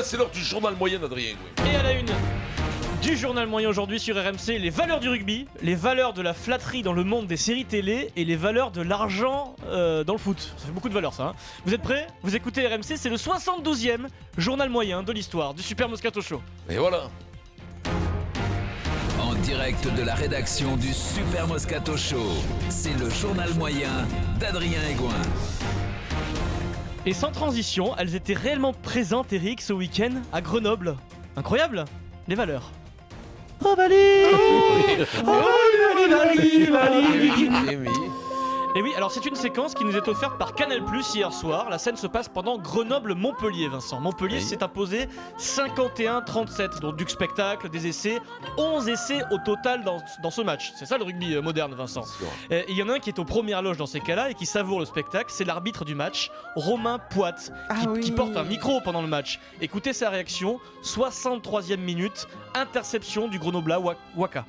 C'est l'heure du journal moyen d'Adrien Gouin. Et à la une du journal moyen aujourd'hui sur RMC, les valeurs du rugby, les valeurs de la flatterie dans le monde des séries télé et les valeurs de l'argent dans le foot. Ça fait beaucoup de valeurs ça. Hein. Vous êtes prêts? Vous écoutez RMC, c'est le 72e journal moyen de l'histoire du Super Moscato Show. Et voilà. En direct de la rédaction du Super Moscato Show, c'est le journal moyen d'Adrien Aigouin. Et sans transition, elles étaient réellement présentes, Eric, ce week-end à Grenoble. Incroyable, les valeurs. Oh Bali, Et oui, alors c'est une séquence qui nous est offerte par Canal+ hier soir. La scène se passe pendant Grenoble-Montpellier, Vincent. Montpellier s'est imposé 51-37, donc du spectacle, des essais, 11 essais au total dans ce match. C'est ça le rugby moderne, Vincent. Il y en a un qui est aux premières loges dans ces cas-là et qui savoure le spectacle, c'est l'arbitre du match, Romain Poite, qui porte un micro pendant le match. Écoutez sa réaction, 63e minute, interception du Grenoblois Waka.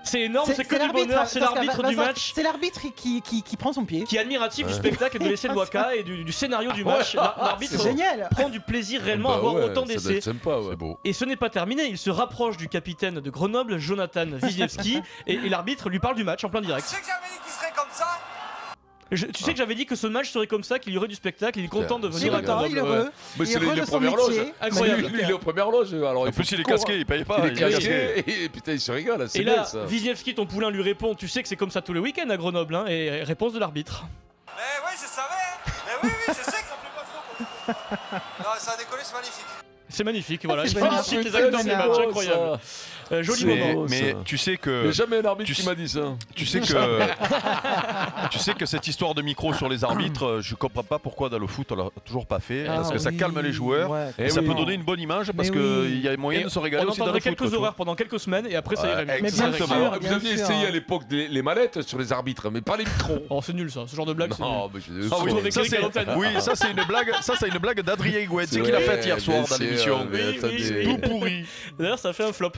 C'est énorme, c'est que du bonheur, c'est l'arbitre du match. C'est l'arbitre qui prend son pied. Qui est admiratif du spectacle et de l'essai de Waka et du scénario du match. L'arbitre prend du plaisir réellement à voir autant d'essais. C'est beau. Et ce n'est pas terminé, il se rapproche du capitaine de Grenoble, Jonathan Wisniewski, et l'arbitre lui parle du match en plein direct. Tu sais que j'avais dit qu'il serait comme ça. Tu sais que j'avais dit que ce match serait comme ça, qu'il y aurait du spectacle, il est content de venir à Grenoble. Il est heureux. Mais c'est les premières loges. Incroyable. Lui, il est aux premières loges. Alors, En plus, il est casqué, il paye pas. Il est casqué. Et putain, il se régale. Et là, Wisniewski, ton poulain, lui répond: tu sais que c'est comme ça tous les week-ends à Grenoble, hein. Et réponse de l'arbitre. Mais oui, je savais. Mais oui, je sais que ça plaît pas trop. Non, ça a décollé, c'est magnifique. C'est magnifique, voilà. C'est Je félicite les acteurs du match, incroyable. Joli moment. Mais tu sais que. Mais jamais un arbitre qui m'a dit ça. Tu sais que cette histoire de micro sur les arbitres, je comprends pas pourquoi dans le foot on l'a toujours pas fait. Parce que ça calme les joueurs. Et ça peut donner une bonne image parce qu'il y a moyen de se régaler aussi dans le foot. On entendrait quelques horreurs pendant quelques semaines et après ça irait. Exactement. Vous aviez essayé à l'époque les mallettes sur les arbitres, mais pas les micros. Oh, c'est nul ça, ce genre de blague. Non, mais ça c'est une blague. Ça c'est une blague d'Adrien Gouet, c'est qu'il a faite hier soir dans l'émission. Tout pourri. D'ailleurs, ça fait un flop.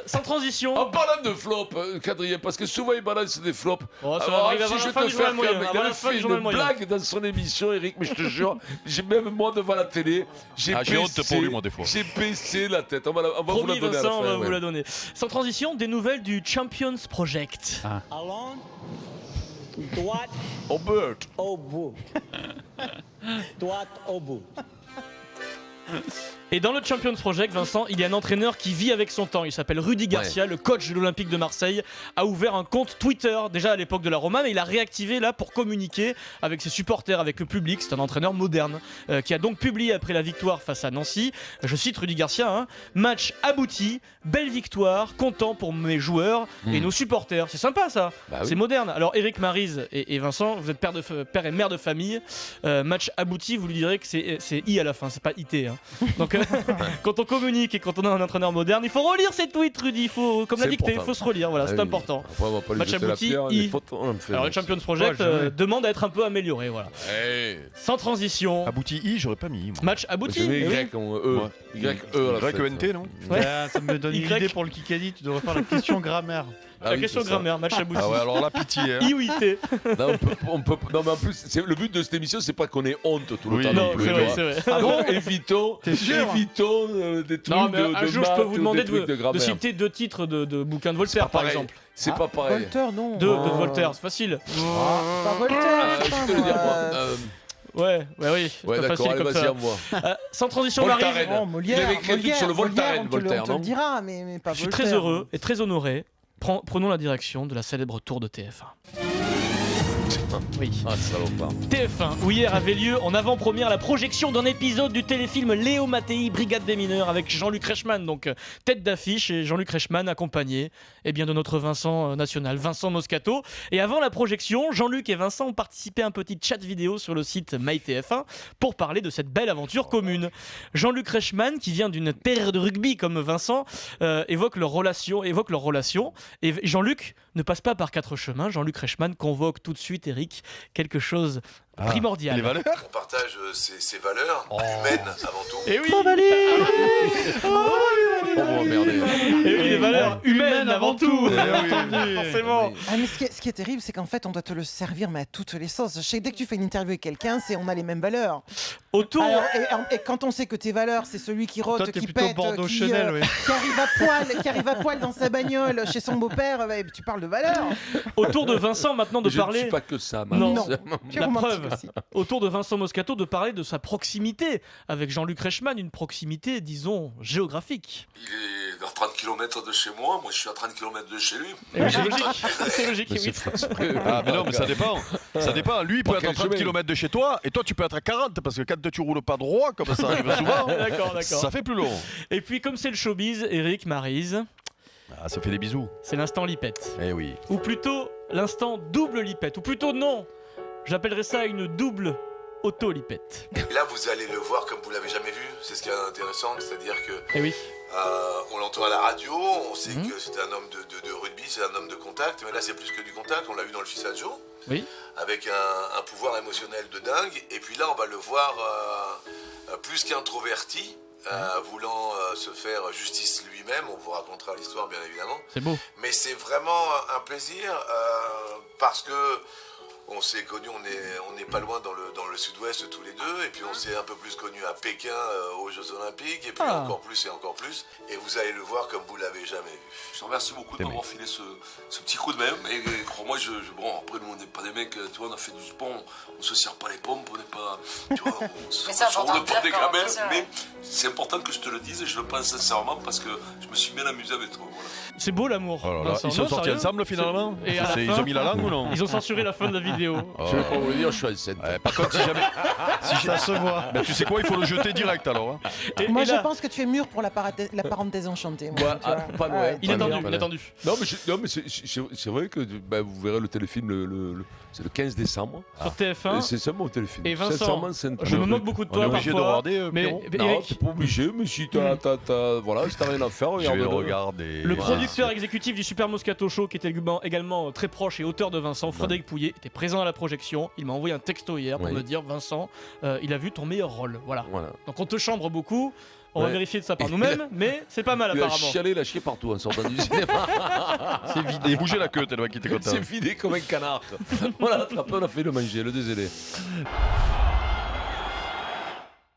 Sans transition. En parlant de flop, Quadrien, parce que souvent il balance des flops. Oh, ça va arriver si avant je la fin te du faire journal moyen. il a fait une blague dans son émission, Eric, mais je te jure, j'ai même moi devant la télé, j'ai honte pour lui, moi, des fois. J'ai baissé la tête. On va vous la donner à la Vincent, fin. on va vous la donner. Sans transition, des nouvelles du Champions Project. Along, droite Albert. au bout. Droite au bout. Et dans le Champions Project, Vincent, il y a un entraîneur qui vit avec son temps. Il s'appelle Rudy Garcia, le coach de l'Olympique de Marseille, a ouvert un compte Twitter déjà à l'époque de la Roma, mais il a réactivé là pour communiquer avec ses supporters, avec le public. C'est un entraîneur moderne qui a donc publié après la victoire face à Nancy. Je cite Rudy Garcia, hein, match abouti, belle victoire, content pour mes joueurs et nos supporters. C'est sympa ça, c'est moderne. Alors Eric Maryse et Vincent, vous êtes père et mère de famille. Match abouti, vous lui direz que c'est I à la fin, c'est pas IT. Hein. Donc quand on communique et quand on a un entraîneur moderne, il faut relire ses tweets, Rudy. Il faut, comme la dictée, il faut se relire. Voilà, c'est important. Après, on va pas lui match jeter la abouti. pierre, les photos, Alors le Champions Project demande à être un peu amélioré. Voilà. Sans transition. Abouti I, j'aurais pas mis. Moi. Match abouti. Y, Y-E-N-T, non Ça me donne une idée pour le Kikadi. Tu devrais faire la question grammaire. La question grammaire, match abouti. Ah ouais, alors là, pitié. Hein. I ou IT. Non, non, mais en plus, le but de cette émission, c'est pas qu'on ait honte tout le temps. Non, c'est vrai. Ah bon, évitons des trucs non, mais un jour, je peux vous demander de citer 2 titres de bouquins de Voltaire, par exemple. C'est pas pareil. Voltaire, non. De Voltaire, c'est facile. Pas Voltaire, je te le dire, moi. Ouais, ouais, d'accord, allez, vas-y, à moi. Sans transition, Marie. Il avait écrit un truc sur le Voltaren, Voltaire, on te le dira, mais pas Voltaire. Je suis très heureux et très honoré. Prenons la direction de la célèbre tour de TF1. Oui. Ah, salopard. TF1, où hier avait lieu en avant-première la projection d'un épisode du téléfilm Léo Mattei, Brigade des mineurs, avec Jean-Luc Reichmann, donc tête d'affiche, et Jean-Luc Reichmann accompagné de notre Vincent national, Vincent Moscato. Et avant la projection, Jean-Luc et Vincent ont participé à un petit chat vidéo sur le site MyTF1 pour parler de cette belle aventure commune. Jean-Luc Reichmann, qui vient d'une terre de rugby comme Vincent, évoque leur relation, et Jean-Luc ne passe pas par 4 chemins. Jean-Luc Reichmann convoque tout de suite, Eric, quelque chose primordial. Les valeurs. On partage ces valeurs humaines avant tout. Et oui. Oh, bon, merde. Et oui, les valeurs humaines avant tout. Forcément. Ah, mais ce qui est terrible, c'est qu'en fait, on doit te le servir, mais à toutes les sauces. Je sais que dès que tu fais une interview avec quelqu'un, on a les mêmes valeurs. Autour. Alors, et quand on sait que tes valeurs, c'est celui qui rote, Toi, t'es qui plutôt pète, Bordeaux qui Chanel, oui. arrive à poil dans sa bagnole chez son beau-père, tu parles de valeurs. Autour de Vincent maintenant de Je parler. ne suis pas que ça, Non. Max. Tu es La romantique preuve. aussi. Autour de Vincent Moscato de parler de sa proximité avec Jean-Luc Reichmann, une proximité, disons, géographique. Il est à 30 km de chez moi, moi je suis à 30 km de chez lui. Et oui, c'est logique. C'est logique, Mais oui. c'est exprès. Ah, mais non, mais ça dépend. Ça dépend. Lui, il peut Pas être à quel 30 chemin. km de chez toi et toi, tu peux être à 40 parce que quand tu roules pas droit, comme ça arrive souvent, D'accord. ça fait plus long. Et puis, comme c'est le showbiz, Eric, Maryse, Ah, ça fait des bisous. c'est l'instant lipette. Eh oui. Ou plutôt l'instant double lipette. Ou plutôt non, j'appellerais ça une double auto-lipette. Et là vous allez le voir comme vous l'avez jamais vu, c'est ce qui est intéressant, c'est-à-dire que Eh oui. on l'entend à la radio, on sait que c'est un homme de rugby, c'est un homme de contact, mais là c'est plus que du contact, on l'a vu dans le fils à Joe, Oui. avec un pouvoir émotionnel de dingue, et puis là on va le voir plus qu'introverti, voulant se faire justice lui-même, on vous racontera l'histoire bien évidemment, C'est beau. mais c'est vraiment un plaisir parce que on s'est connus, on est pas loin dans le sud-ouest tous les deux, et puis on s'est un peu plus connus à Pékin aux Jeux Olympiques, et puis encore plus et encore plus, et vous allez le voir comme vous l'avez jamais vu. Je te remercie beaucoup de m'avoir filé ce petit coup de main, et crois-moi, bon après nous on n'est pas des mecs, tu vois, on a fait du sport, on se serre pas les pompes, on n'est pas, tu vois, on se roule pas des gamins, mais c'est important que je te le dise, et je le pense sincèrement, parce que je me suis bien amusé avec toi, voilà. C'est beau l'amour. Oh là là. Vincent. Ils sont Non, sortis sérieux. ensemble finalement. Et à la Ils fin- ont mis la langue ou non? Ils ont censuré la fin de la vidéo. Je vais pas vous le dire, je suis enceinte. Par contre, si jamais. Ça se voit. Ben, tu sais quoi, il faut le jeter direct alors. Hein. Moi, Et je là, pense que tu es mûr pour la parenthèse enchantée. moi, Ouais, tu vois. pas loin. Ouais. il est Pas tendu, loin. il est tendu. Non, mais c'est vrai que vous verrez le téléfilm, c'est le 15 décembre. Sur TF1. Et c'est ça mon téléfilm. Et Vincent, Sincèrement, c'est un je me truc. moque beaucoup de On est toi obligé de parfois. regarder, Mais Pierrot. Non, Eric, t'es pas obligé, mais si voilà, si t'as rien à faire, Je vais le regarde-le. regarder. le Voilà. producteur exécutif du Super Moscato Show, qui était également très proche et auteur de Vincent, Frédéric Pouillet, était présent à la projection. Il m'a envoyé un texto hier pour Oui. me dire Vincent, il a vu ton meilleur rôle. Voilà. Voilà. Donc on te chambre beaucoup. On va Ouais. vérifier de ça par nous-mêmes, mais c'est pas mal Il a apparemment. chialé, il a chié partout en sortant du cinéma. C'est vidé. Bouger la queue tellement qu'il était content. C'est vidé comme un canard. Voilà, après on a fait le manger, le désolé.